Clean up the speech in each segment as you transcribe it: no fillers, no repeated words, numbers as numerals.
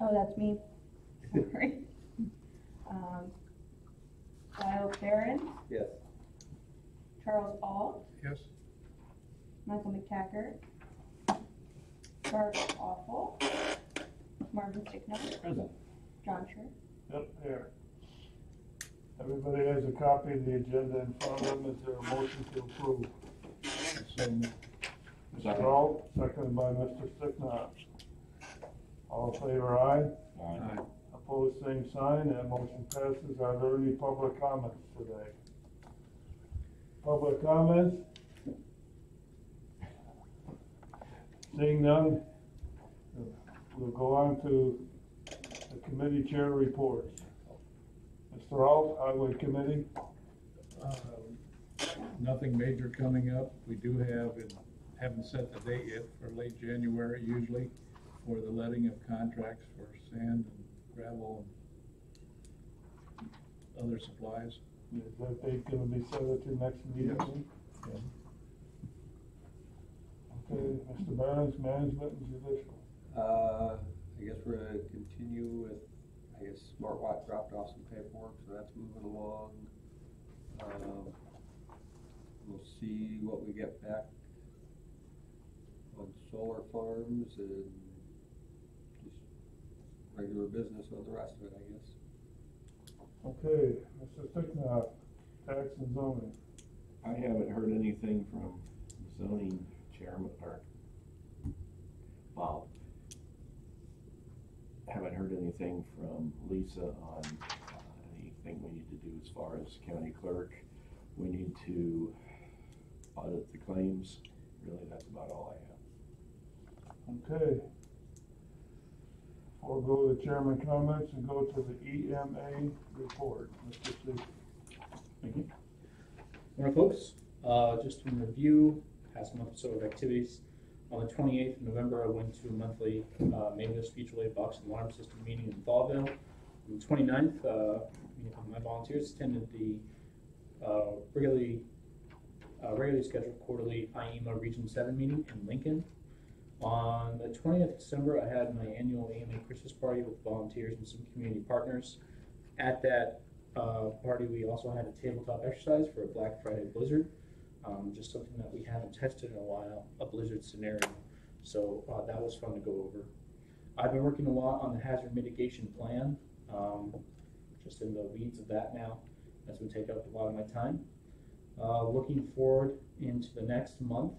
Oh, that's me. Sorry. Giles Barron, Yes. Charles Ault, Yes. Michael McTaggart, Mark Awful, Marvin Sticknell, Present. John Scher. Yep, here. Everybody has a copy of the agenda in front of them. Is there a motion to approve? Mr. Ault, seconded by Mr. Sticknell. All in favor, aye? Aye. Opposed, same sign. That motion passes. Are there any public comments today? Public comments? Seeing none, we'll go on to the committee chair reports. Mr. Ault, Highway Committee? Nothing major coming up. We do have, and haven't set the date yet, for late January usually, for the letting of contracts for sand and gravel and other supplies. Is that date gonna be set at your next meeting? Yes. Okay, Mr. Barron's management and judicial. I guess we're gonna continue with, SmartWatch dropped off some paperwork, so that's moving along. We'll see what we get back on solar farms and just regular business on the rest of it, I guess. Okay, Mr. Sticknell, tax and zoning. I haven't heard anything from zoning chairman, or Bob. Haven't heard anything from Lisa on anything we need to do as far as county clerk. We need to audit the claims. Really, that's about all I have. Okay. We'll go to the chairman comments and go to the EMA report. Mr. Steve. Thank you. Morning, folks. Just in review, past month or so of activities. On the 28th of November, I went to a monthly Mavis Mutual Box and Alarm System meeting in Fallville. On the 29th, my volunteers attended the regularly scheduled quarterly IEMA Region 7 meeting in Lincoln. On the 20th of December, I had my annual AMA Christmas party with volunteers and some community partners. At that party, we also had a tabletop exercise for a Black Friday blizzard. Just something that we haven't tested in a while, a blizzard scenario. So that was fun to go over. I've been working a lot on the hazard mitigation plan, just in the weeds of that now. That's been taking up a lot of my time. Looking forward into the next month,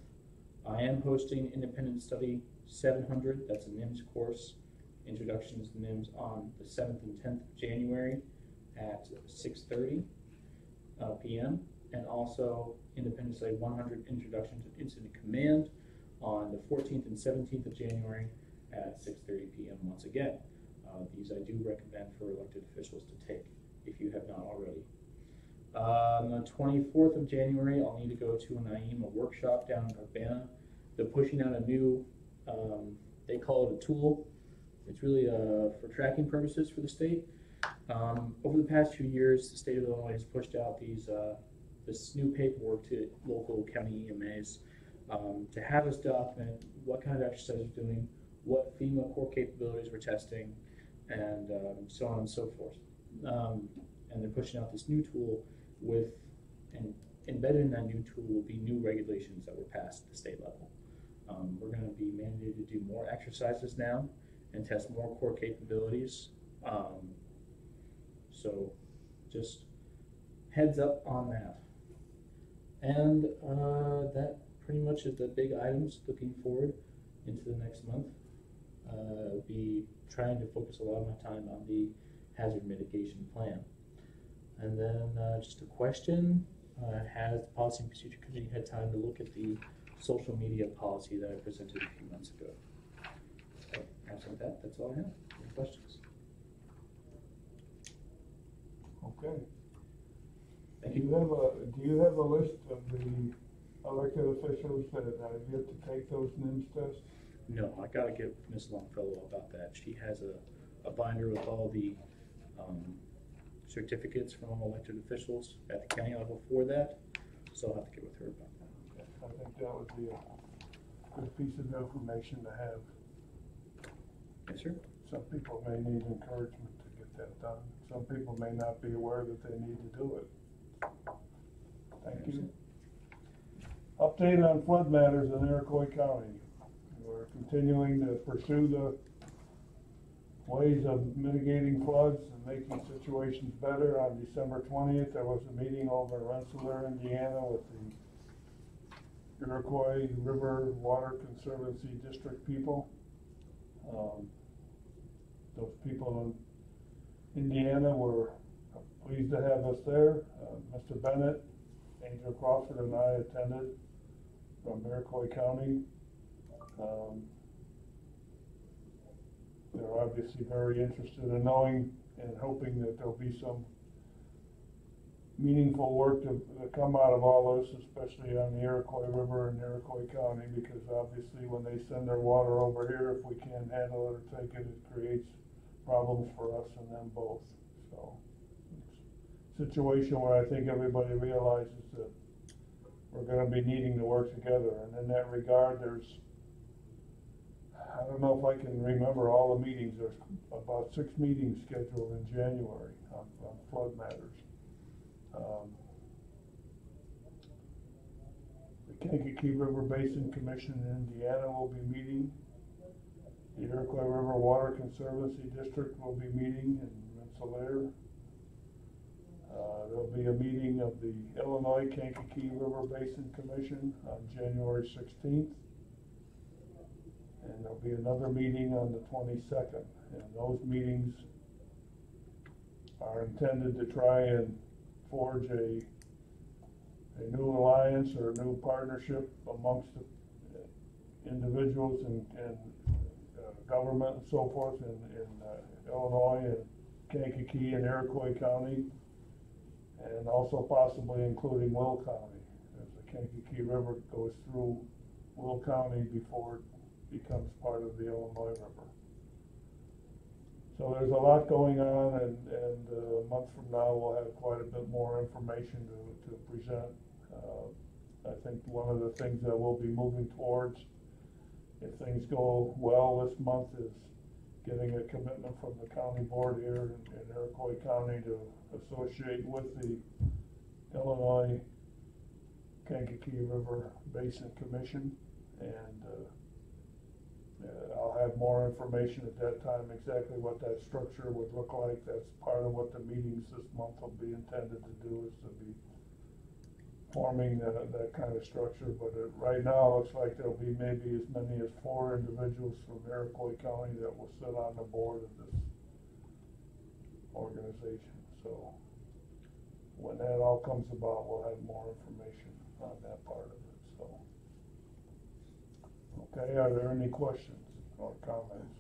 I am hosting Independent Study 700. That's a NIMS course, Introduction to NIMS, on the 7th and 10th of January at 6:30 p.m. And also Independent Study 100, Introduction to Incident Command, on the 14th and 17th of January at 6:30 p.m. once again. These I do recommend for elected officials to take if you have not already. On the 24th of January, I'll need to go to an IEMA workshop down in Urbana. They're pushing out a new, they call it a tool. It's really for tracking purposes for the state. Over the past few years, the state of Illinois has pushed out these this new paperwork to local county EMAs to have us document what kind of exercise we're doing, what FEMA core capabilities we're testing, and so on and so forth. And they're pushing out this new tool with, and embedded in that new tool will be new regulations that were passed at the state level. We're going to be mandated to do more exercises now and test more core capabilities. So just heads up on that. And that pretty much is the big items looking forward into the next month. I'll be trying to focus a lot of my time on the hazard mitigation plan. And then just a question, has the Policy and Procedure Committee had time to look at the social media policy that I presented a few months ago? So, absent that, that's all I have. Any questions? Okay. Thank Do you. you have a list of the elected officials that have yet to take those NIMS tests? No, I gotta get Ms. Longfellow about that. She has a binder with all the certificates from all elected officials at the county level for that, so I'll have to get with her about that. I think that would be a good piece of information to have. Yes, sir. some people may need encouragement to get that done. Some people may not be aware that they need to do it. Thank you. Update on flood matters in Iroquois County. We're continuing to pursue the ways of mitigating floods and making situations better. On December 20th, there was a meeting over in Rensselaer, Indiana with the Iroquois River Water Conservancy District people. Those people in Indiana were pleased to have us there. Mr. Bennett, Angel Crawford, and I attended from Iroquois County. They're obviously very interested in knowing and hoping that there'll be some meaningful work to come out of all this, especially on the Iroquois River in Iroquois County, because obviously when they send their water over here, if we can't handle it or take it, it creates problems for us and them both. So it's a situation where I think everybody realizes that we're going to be needing to work together, and in that regard, I don't know if I can remember all the meetings. There's about 6 meetings scheduled in January on flood matters. The Kankakee River Basin Commission in Indiana will be meeting. The Iroquois River Water Conservancy District will be meeting in Rensselaer. There'll be a meeting of the Illinois Kankakee River Basin Commission on January 16th. And there'll be another meeting on the 22nd. And those meetings are intended to try and forge a new alliance or a new partnership amongst the individuals and government and so forth in Illinois and Kankakee and Iroquois County, and also possibly including Will County, as the Kankakee River goes through Will County before it becomes part of the Illinois River. So there's a lot going on, and a month from now we'll have quite a bit more information to present. I think one of the things that we'll be moving towards, if things go well this month, is getting a commitment from the county board here in Iroquois County to associate with the Illinois Kankakee River Basin Commission, and I'll have more information at that time exactly what that structure would look like. That's part of what the meetings this month will be intended to do, is to be forming that kind of structure. But right now it looks like there'll be maybe as many as 4 individuals from Iroquois County that will sit on the board of this organization. So when that all comes about, we'll have more information on that part of it. So, okay, are there any questions or comments?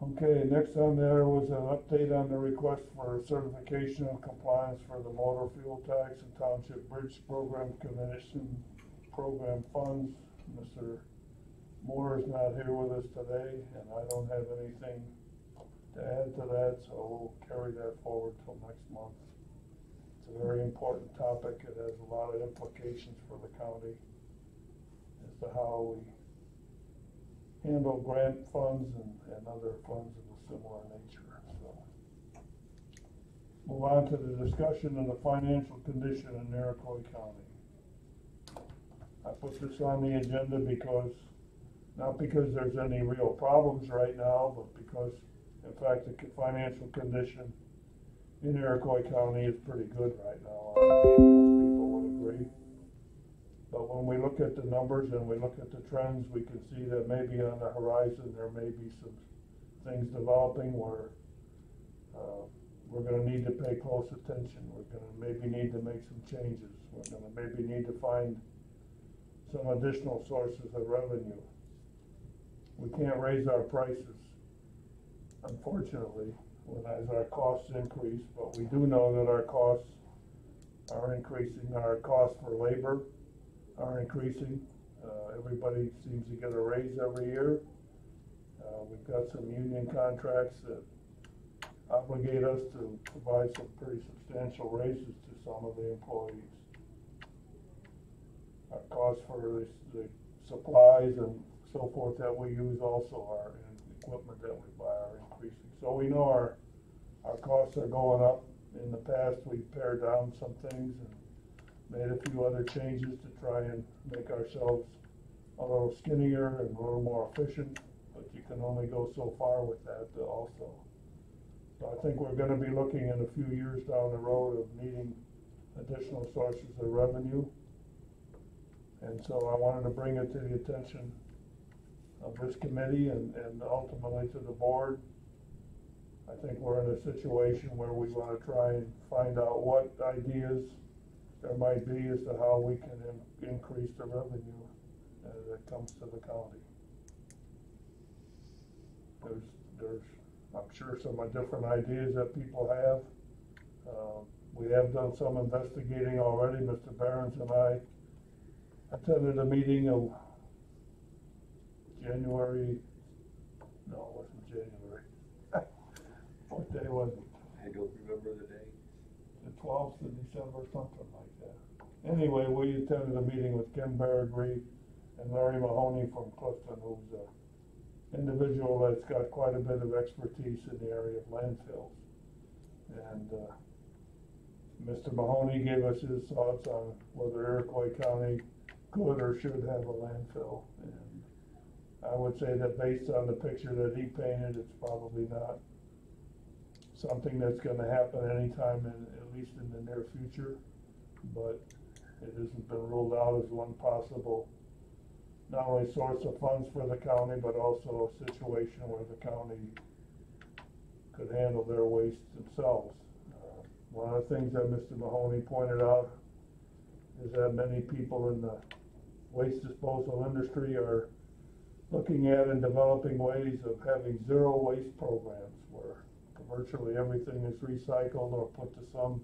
Okay, next on there was an update on the request for certification of compliance for the motor fuel tax and township bridge program commission program funds. Mr. Moore is not here with us today, and I don't have anything to add to that, so we'll carry that forward till next month. It's a very important topic. It has a lot of implications for the county as to how we handle grant funds and other funds of a similar nature. So, move on to the discussion of the financial condition in Iroquois County. I put this on the agenda because, not because there's any real problems right now, but because, in fact, the financial condition in Iroquois County is pretty good right now. Most people would agree. But when we look at the numbers and we look at the trends, we can see that maybe on the horizon there may be some things developing where we're going to need to pay close attention. We're going to maybe need to make some changes. We're going to maybe need to find some additional sources of revenue. We can't raise our prices, unfortunately, as our costs increase, but we do know that our costs are increasing. Our costs for labor are increasing. Everybody seems to get a raise every year. We've got some union contracts that obligate us to provide some pretty substantial raises to some of the employees. Our costs for the supplies and so forth that we use also are, and equipment that we buy are increasing. So we know our costs are going up. In the past, we pared down some things and made a few other changes to try and make ourselves a little skinnier and a little more efficient, but you can only go so far with that also. So I think we're gonna be looking in a few years down the road of needing additional sources of revenue. And so I wanted to bring it to the attention of this committee and ultimately to the board. I think we're in a situation where we want to try and find out what ideas there might be as to how we can increase the revenue that comes to the county. There's I'm sure some different ideas that people have. We have done some investigating already. Mr. Behrens and I attended a meeting of January, no, it wasn't January. What day was it? I don't remember the day. The 12th of December, something like that. Anyway, we attended a meeting with Kim Barrett-Reed and Larry Mahoney from Clifton, who's an individual that's got quite a bit of expertise in the area of landfills. And Mr. Mahoney gave us his thoughts on whether Iroquois County could or should have a landfill. And I would say that based on the picture that he painted, it's probably not something that's going to happen anytime, at least in the near future. But it hasn't been ruled out as one possible, not only source of funds for the county, but also a situation where the county could handle their waste themselves. One of the things that Mr. Mahoney pointed out is that many people in the waste disposal industry are looking at and developing ways of having zero waste programs where virtually everything is recycled or put to some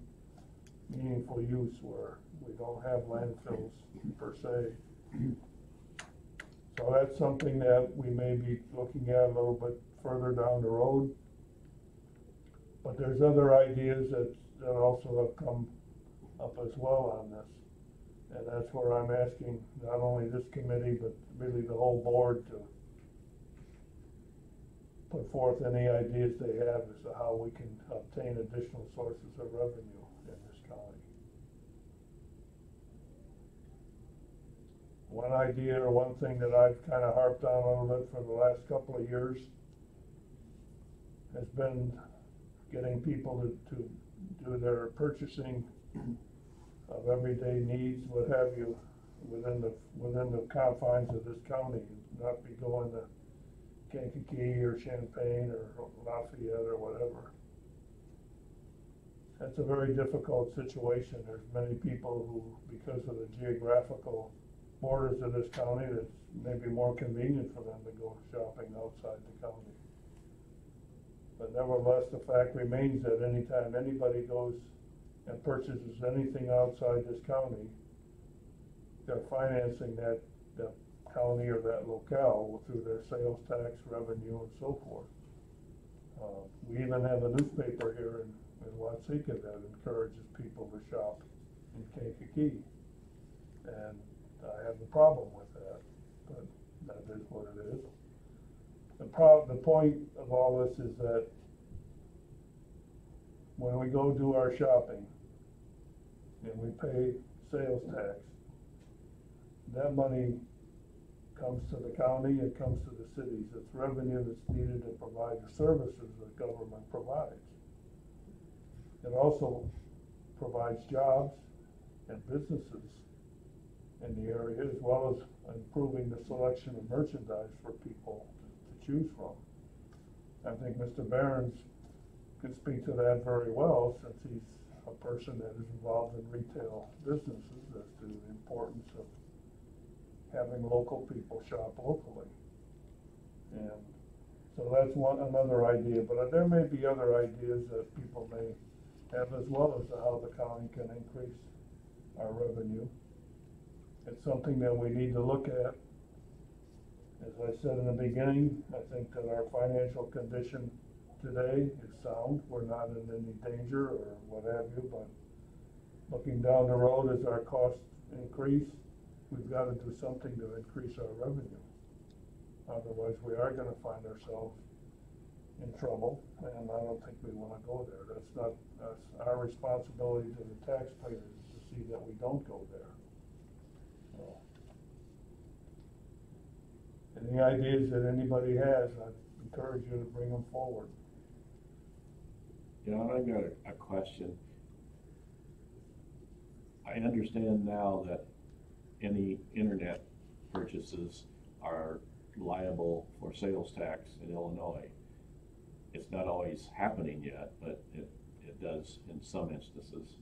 meaningful use, where we don't have landfills per se. So that's something that we may be looking at a little bit further down the road. But there's other ideas that also have come up as well on this. And that's where I'm asking not only this committee, but really the whole board to put forth any ideas they have as to how we can obtain additional sources of revenue in this county. One idea or one thing that I've kind of harped on a little bit for the last couple of years has been getting people to do their purchasing of everyday needs, what have you, within the confines of this county, not be going to Kankakee or Champaign or Lafayette or whatever. That's a very difficult situation. There's many people who, because of the geographical borders of this county, that's maybe more convenient for them to go shopping outside the county. But nevertheless, the fact remains that anytime anybody goes and purchases anything outside this county, they're financing that county or that locale through their sales tax revenue and so forth. We even have a newspaper here in Watsika that encourages people to shop in Kankakee, and I have a problem with that, but that is what it is. The point of all this is that when we go do our shopping and we pay sales tax, that money comes to the county, it comes to the cities. It's revenue that's needed to provide the services that government provides. It also provides jobs and businesses in the area, as well as improving the selection of merchandise for people to choose from. I think Mr. Behrens can speak to that very well, since he's a person that is involved in retail businesses, as to the importance of having local people shop locally. And so that's another idea, but there may be other ideas that people may have as well as to how the county can increase our revenue. It's something that we need to look at. As I said in the beginning, I think that our financial condition today is sound. We're not in any danger or what have you, but looking down the road as our costs increase, we've gotta do something to increase our revenue. Otherwise, we are gonna find ourselves in trouble, and I don't think we wanna go there. That's our responsibility to the taxpayers, to see that we don't go there. So, any ideas that anybody has, I'd encourage you to bring them forward. You know, I've got a question. I understand now that any internet purchases are liable for sales tax in Illinois. It's not always happening yet, but it does in some instances.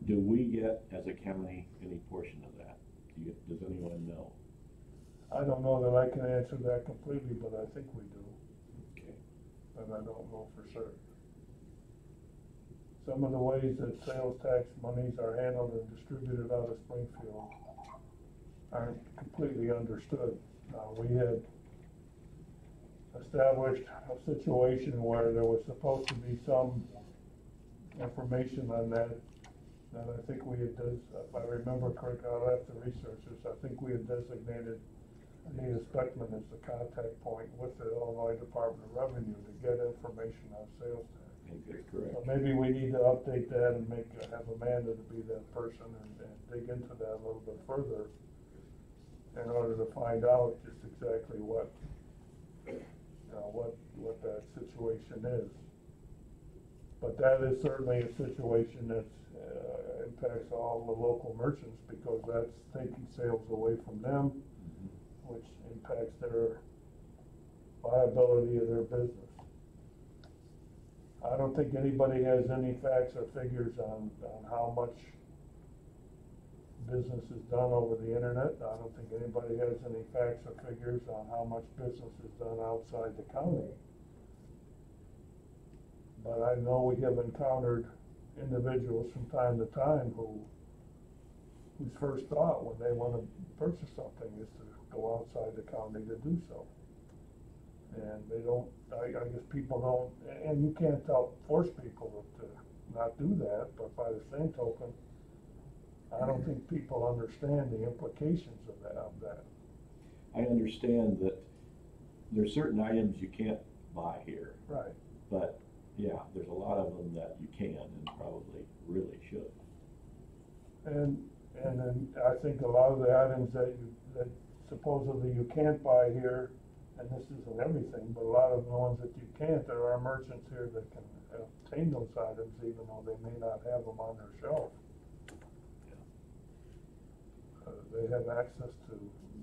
Do we get, as a county, any portion of that? Does anyone know? I don't know that I can answer that completely, but I think we do, Okay. but I don't know for certain. Some of the ways that sales tax monies are handled and distributed out of Springfield aren't completely understood. We had established a situation where there was supposed to be some information on that, and I think we had, if I remember correctly, I'll have to research this, I think we had designated Anita Speckman as the contact point with the Illinois Department of Revenue to get information on sales tax. I think that's correct. So maybe we need to update that and have Amanda to be that person and dig into that a little bit further in order to find out just exactly what that situation is. But that is certainly a situation that impacts all the local merchants, because that's taking sales away from them, which impacts their viability of their business. I don't think anybody has any facts or figures on how much business is done over the internet. I don't think anybody has any facts or figures on how much business is done outside the county. But I know we have encountered individuals from time to time whose first thought when they want to purchase something is to go outside the county to do so. And they don't, I guess people don't, and you can't force people to not do that, but by the same token, I don't think people understand the implications of that. I understand that there's certain items you can't buy here. Right. But, yeah, there's a lot of them that you can and probably really should. And then I think a lot of the items that supposedly you can't buy here, and this isn't everything, but a lot of the ones that you can't, there are merchants here that can obtain those items even though they may not have them on their shelf. They have access to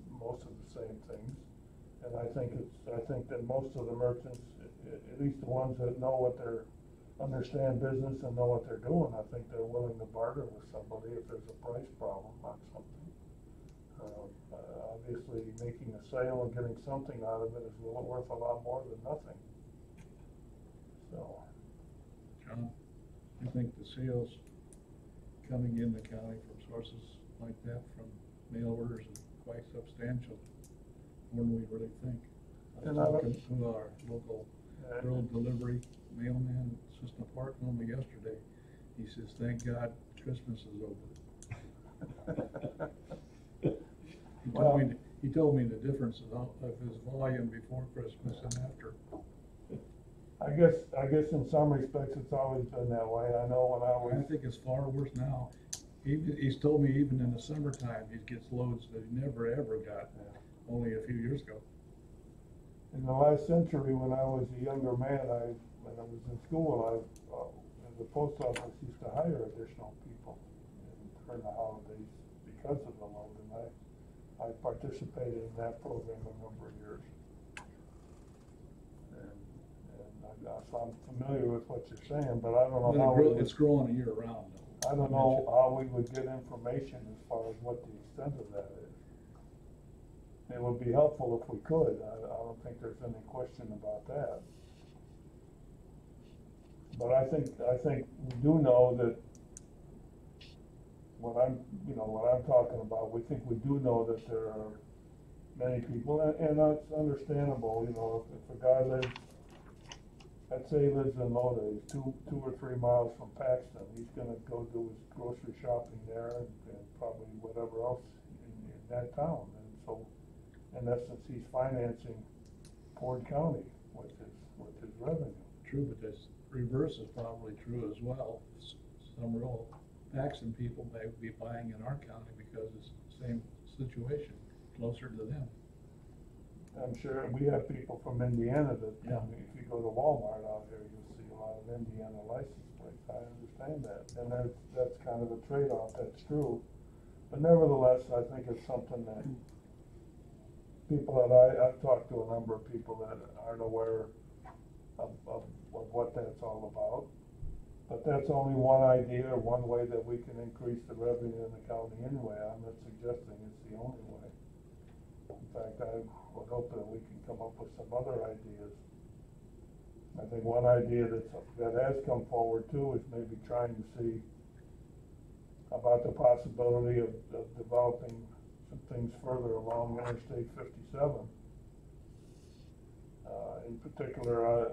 most of the same things, and I think that most of the merchants, at least the ones that understand business and know what they're doing, I think they're willing to barter with somebody if there's a price problem on something. Obviously, making a sale and getting something out of it is worth a lot more than nothing. So, John, I think the sales coming in the county from sources like that, from mail orders, is quite substantial, more than we really think. I was talking to our local rural delivery mailman at Cissna Park only yesterday. He says, "Thank God Christmas is over." He told me the difference of his volume before Christmas and after. I guess in some respects it's always been that way. I know when I think it's far worse now. He's told me even in the summertime he gets loads that he never ever got only a few years ago. in the last century, when I was a younger man, when I was in school, the post office used to hire additional people during the holidays because of the load, and I participated in that program a number of years. So I'm familiar with what you're saying, but I don't know how it's growing year round though. I don't know how we would get information as far as what the extent of that is. It would be helpful if we could. I don't think there's any question about that. But I think we do know that what I'm talking about, we think we do know that there are many people, and that's understandable. If a guy lives, let's say he lives in Lodi, he's 2 or 3 miles from Paxton, he's gonna go do his grocery shopping there and probably whatever else in that town. And so, in essence, he's financing Ford County with his revenue. True, but this reverse is probably true as well. Some rural Paxton people may be buying in our county because it's the same situation, closer to them. I'm sure we have people from Indiana that, Yeah. if you go to Walmart out here, you'll see a lot of Indiana license plates. I understand that, and that's kind of a trade-off, that's true. But nevertheless, I think it's something that people that I've talked to a number of people that aren't aware of what that's all about. But that's only one idea, or one way that we can increase the revenue in the county anyway. I'm not suggesting it's the only way. In fact, I would hope that we can come up with some other ideas. I think one idea that has come forward too is maybe trying to see about the possibility of developing some things further along Interstate 57. In particular,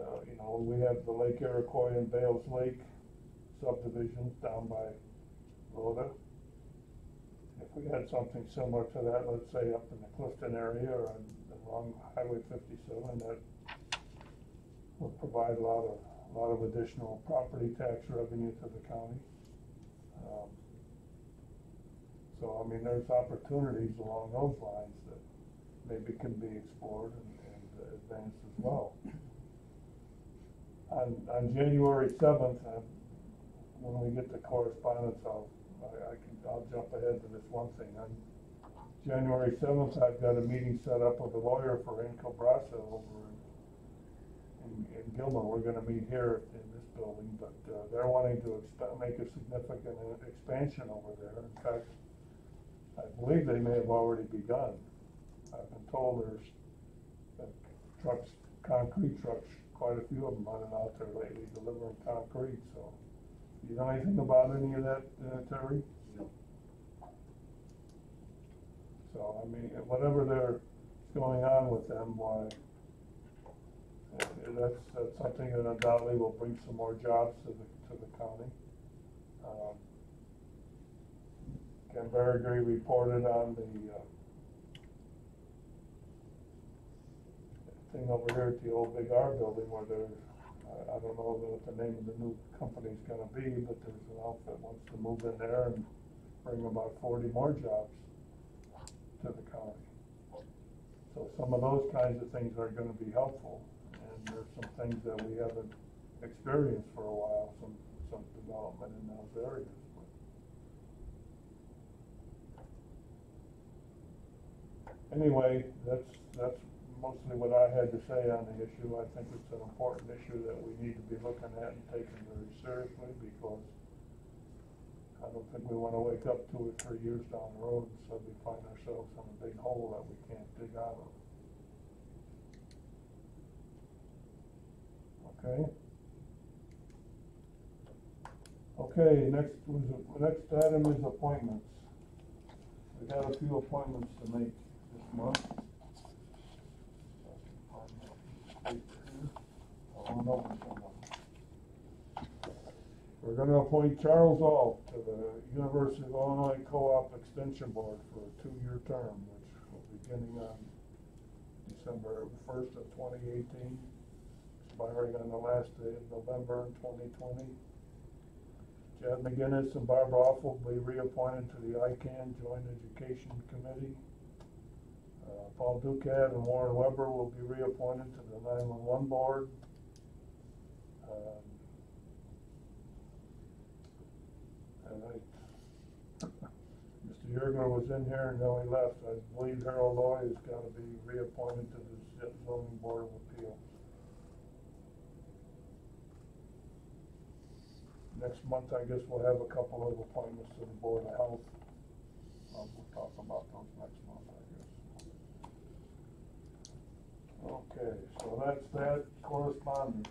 we have the Lake Iroquois and Bales Lake subdivisions down by Rhoda. If we had something similar to that, let's say up in the Clifton area or along Highway 57, that would provide a lot of additional property tax revenue to the county. So I mean, there's opportunities along those lines that maybe can be explored and advanced as well. On January 7th, when we get the correspondence, I'll jump ahead to this one thing. On January 7th, I've got a meeting set up with a lawyer for Inco Brasa over in Gilmer. We're going to meet here in this building, but they're wanting to make a significant expansion over there. In fact, I believe they may have already begun. I've been told there's trucks, concrete trucks, quite a few of them running out there lately delivering concrete. So, you know anything about any of that, Terry? No. So, I mean, whatever they're going on with them, why, that's something that undoubtedly will bring some more jobs to the county. Ken Berrigree reported on the thing over here at the old Big R building where there's, I don't know what the name of the new company's gonna be, but there's an outfit wants to move in there and bring about 40 more jobs to the county. So some of those kinds of things are gonna be helpful, and there's some things that we haven't experienced for a while, some development in those areas. Anyway, that's mostly what I had to say on the issue. I think it's an important issue that we need to be looking at and taking very seriously, because I don't think we want to wake up 2 or 3 years down the road and suddenly find ourselves in a big hole that we can't dig out of. Okay. Okay, next item is appointments. We got a few appointments to make this month. We're going to appoint Charles Ault to the University of Illinois Co-op Extension Board for a 2-year term, which will be beginning on December 1st of 2018, expiring on the last day of November 2020. Chad McGinnis and Barbara Offel will be reappointed to the ICANN Joint Education Committee. Paul Ducat and Warren Weber will be reappointed to the 911 Board. Mr. Yerger was in here and now he left. I believe Harold Loy has got to be reappointed to the Zoning Board of Appeals. Next month, I guess we'll have a couple of appointments to the Board of Health. We'll talk about those next month, I guess. Okay, so that's that. Correspondence.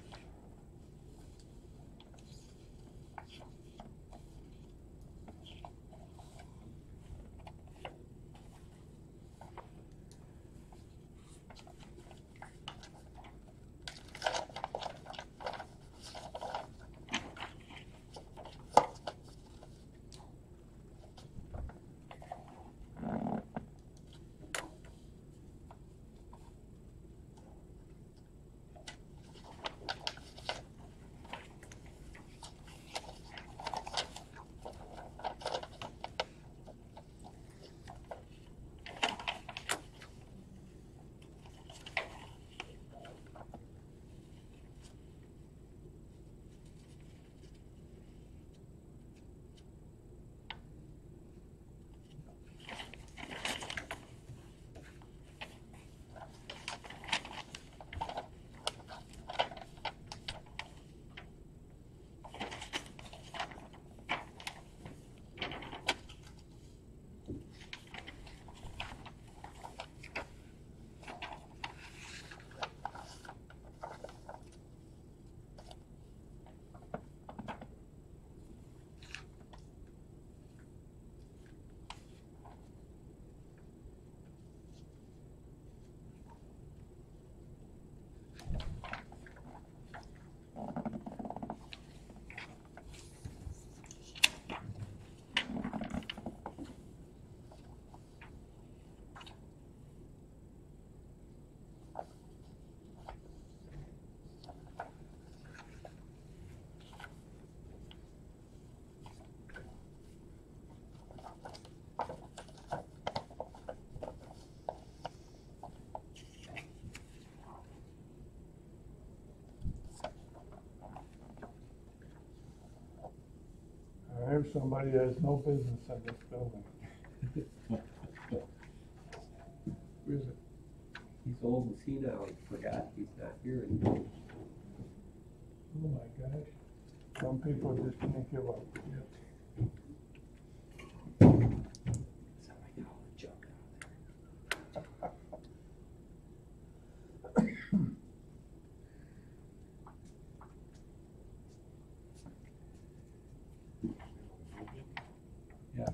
There's somebody that has no business in this building. Who is it? He's old and senile, he forgot he's not here anymore. Oh my gosh. Some people just can't give up. Yep. Yeah.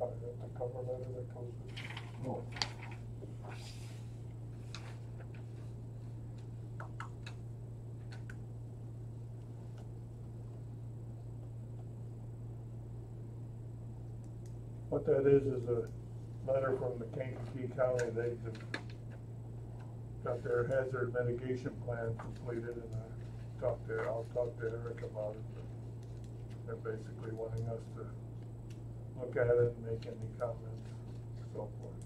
The cover letter that goes with. Oh. What that is a letter from the Kankakee County. They just got their hazard mitigation plan completed, and I'll talk to Eric about it. But they're basically wanting us to look at it and make any comments, so forth.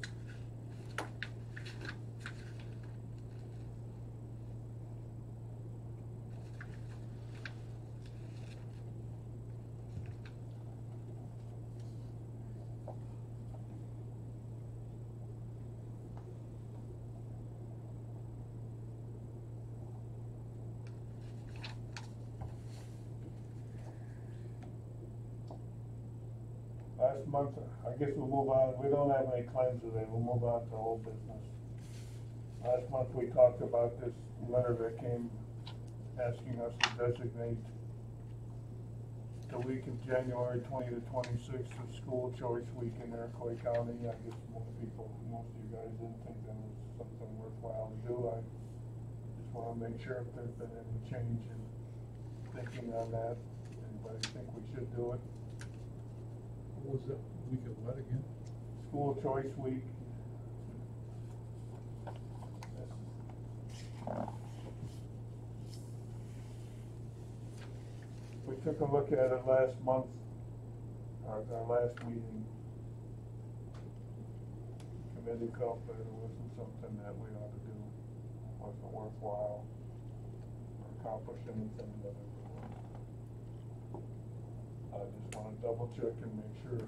Last month, I guess we'll move on, we don't have any claims today, we'll move on to old business. Last month, we talked about this letter that came asking us to designate the week of January 20 to 26th as School Choice Week in Iroquois County. I guess most of you guys didn't think that was something worthwhile to do. I just wanna make sure if there's been any change in thinking on that. Anybody think we should do it? What was that, week of what again? School Choice Week. We took a look at it last month, our last meeting. Committee felt that it wasn't something that we ought to do, wasn't worthwhile, or accomplish anything that it would. I just wanna double check and make sure.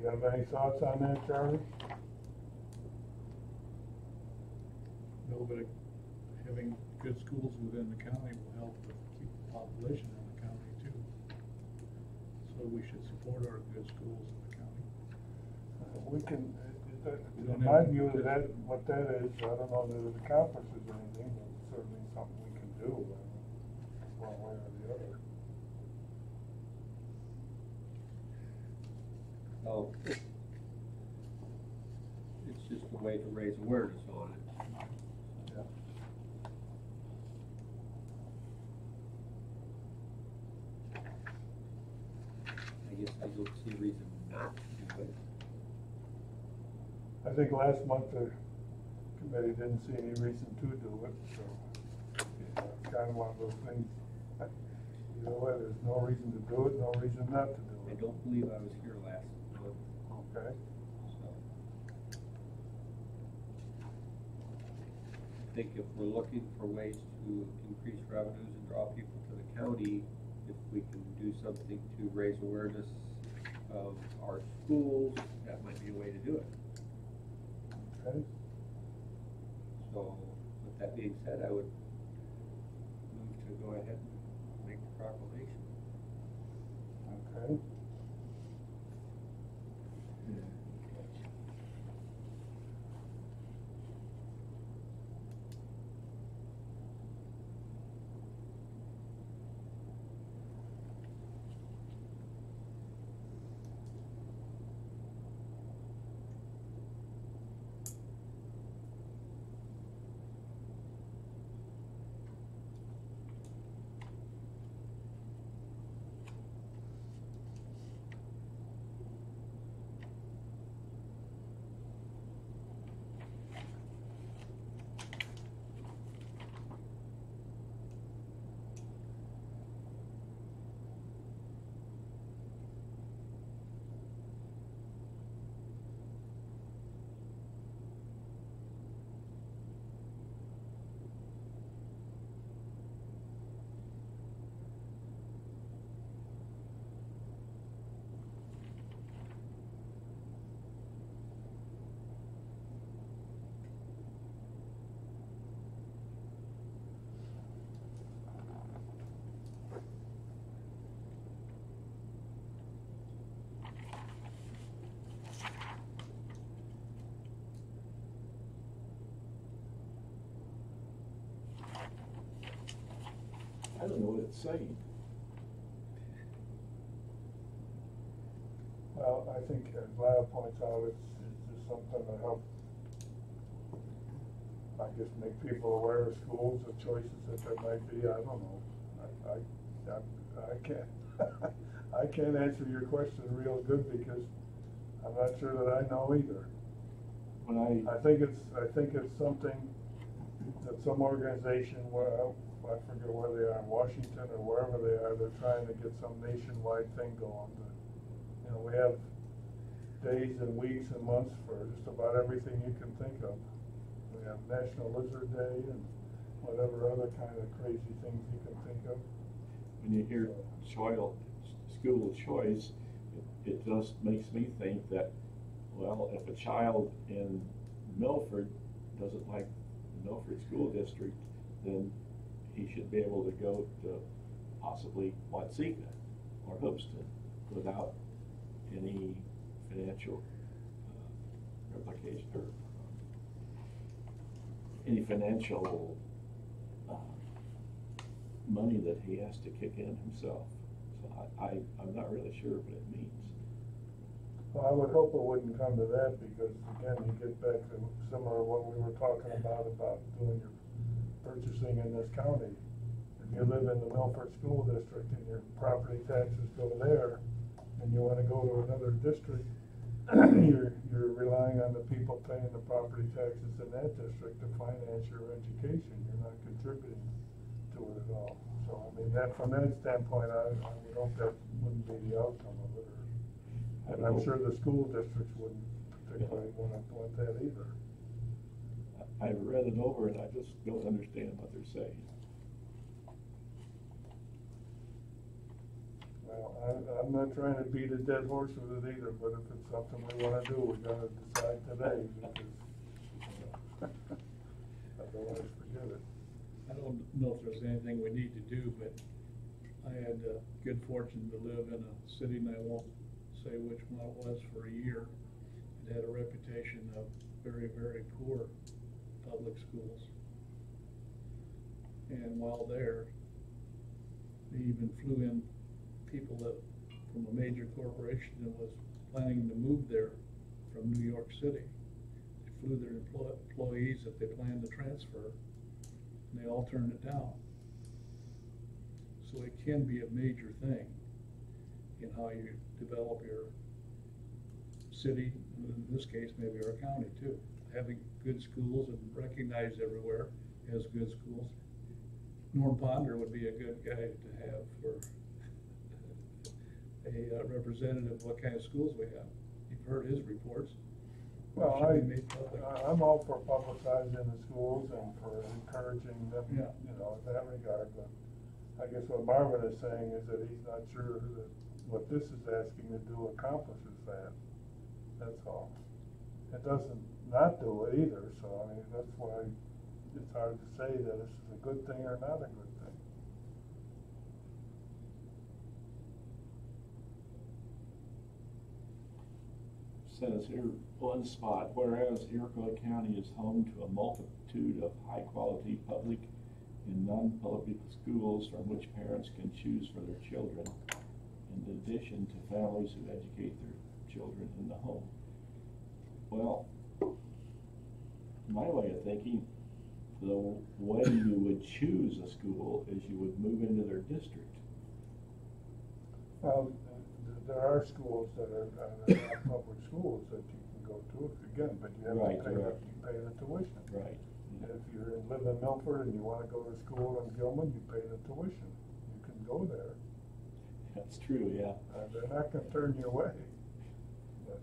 You have any thoughts on that, Charlie? No, but having good schools within the county will help with keep the population in the county too. So we should support our good schools in the county. We can, We don't in my have- view, what that is, I don't know that it accomplishes anything, but it's certainly something we can do, one way or the other. Oh, it's just a way to raise awareness on it. Yeah. I guess I don't see a reason not to do it. I think last month the committee didn't see any reason to do it, so it's kind of one of those things. Either way, there's no reason to do it, no reason not to do I it. don't believe I was here last month, Okay, so. I think if we're looking for ways to increase revenues and draw people to the county, if we can do something to raise awareness of our schools, that might be a way to do it. okay. So, with that being said, I would move to go ahead and make the proclamation. Okay. I don't know what it's saying. Well, I think as Lyle points out, it's just something to help, I guess, make people aware of schools, the choices that there might be, I don't know. I I can't, I can't answer your question real good because I'm not sure that I know either. When I think it's something that some organization, well, I forget where they are, in Washington or wherever they are, they're trying to get some nationwide thing going. You know, we have days and weeks and months for just about everything you can think of. We have National Lizard Day and whatever other kind of crazy things you can think of. when you hear school choice, it just makes me think that, well, if a child in Milford doesn't like the Milford School District, then he should be able to go to possibly Watsika or Hoopeston without any financial replication or any financial money that he has to kick in himself. So I'm not really sure what it means. Well, I would hope it wouldn't come to that because, again, you get back to similar to what we were talking about doing your purchasing in this county. If you live in the Milford School District and your property taxes go there, and you wanna go to another district, you're relying on the people paying the property taxes in that district to finance your education. You're not contributing to it at all. So, I mean, from that standpoint, I would hope that wouldn't be the outcome of it. And I'm sure the school districts wouldn't particularly want that either. I've read it over and I just don't understand what they're saying. Well, I'm not trying to beat a dead horse with it either, but if it's something we wanna do, we gotta decide today, because otherwise forget it. I don't know if there's anything we need to do, but I had the good fortune to live in a city, and I won't say which one it was, for a year. It had a reputation of very, very poor public schools. And while there, they even flew in people from a major corporation that was planning to move there from New York City. They flew their employees that they planned to transfer, and they all turned it down. So it can be a major thing in how you develop your city, in this case, maybe our county too. Having good schools and recognized everywhere as good schools. Norm Ponder would be a good guy to have for a representative of what kind of schools we have. You've heard his reports. Well, Should be made public. I'm all for publicizing the schools and for encouraging them, Yeah. you know, in that regard, but I guess what Marvin is saying is that he's not sure that what this is asking to do accomplishes that. That's all. It doesn't not do it either, so I mean, that's why it's hard to say that this is a good thing or not a good thing. Says here, one spot, whereas Iroquois County is home to a multitude of high-quality public and non-public schools from which parents can choose for their children, in addition to families who educate their children in the home. Well, my way of thinking, the way you would choose a school is you would move into their district. There are schools that are not public schools that you can go to, again, but you have Right, to pay, correct. you pay the tuition. Right. And if you live in Milford and you wanna go to school in Gilman, you pay the tuition. You can go there. That's true, yeah. They're not gonna turn you away. But,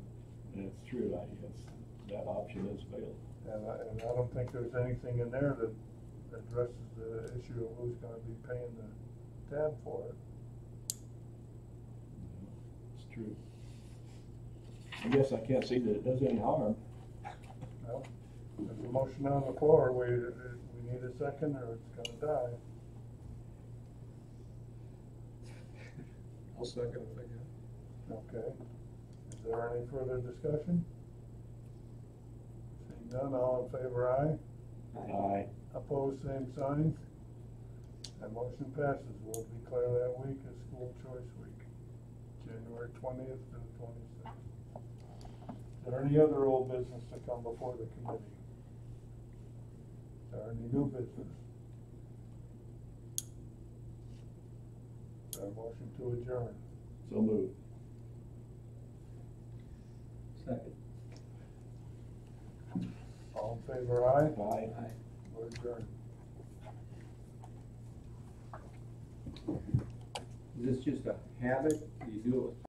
That's true, that option is available. and I don't think there's anything in there that addresses the issue of who's gonna be paying the tab for it. It's true. I guess I can't see that it does any harm. Well, there's a motion on the floor, we need a second or it's gonna die. I'll second if I can. Okay. Is there any further discussion? Seeing none, all in favor, aye. Aye. Opposed, same sign. And motion passes. We'll declare that week as School Choice Week, January 20th to the 26th. Is there any other old business to come before the committee? Is there any new business? Is there a motion to adjourn? So moved. Second. All in favor, aye? Aye. We're adjourned. Is this just a habit? Do you do it with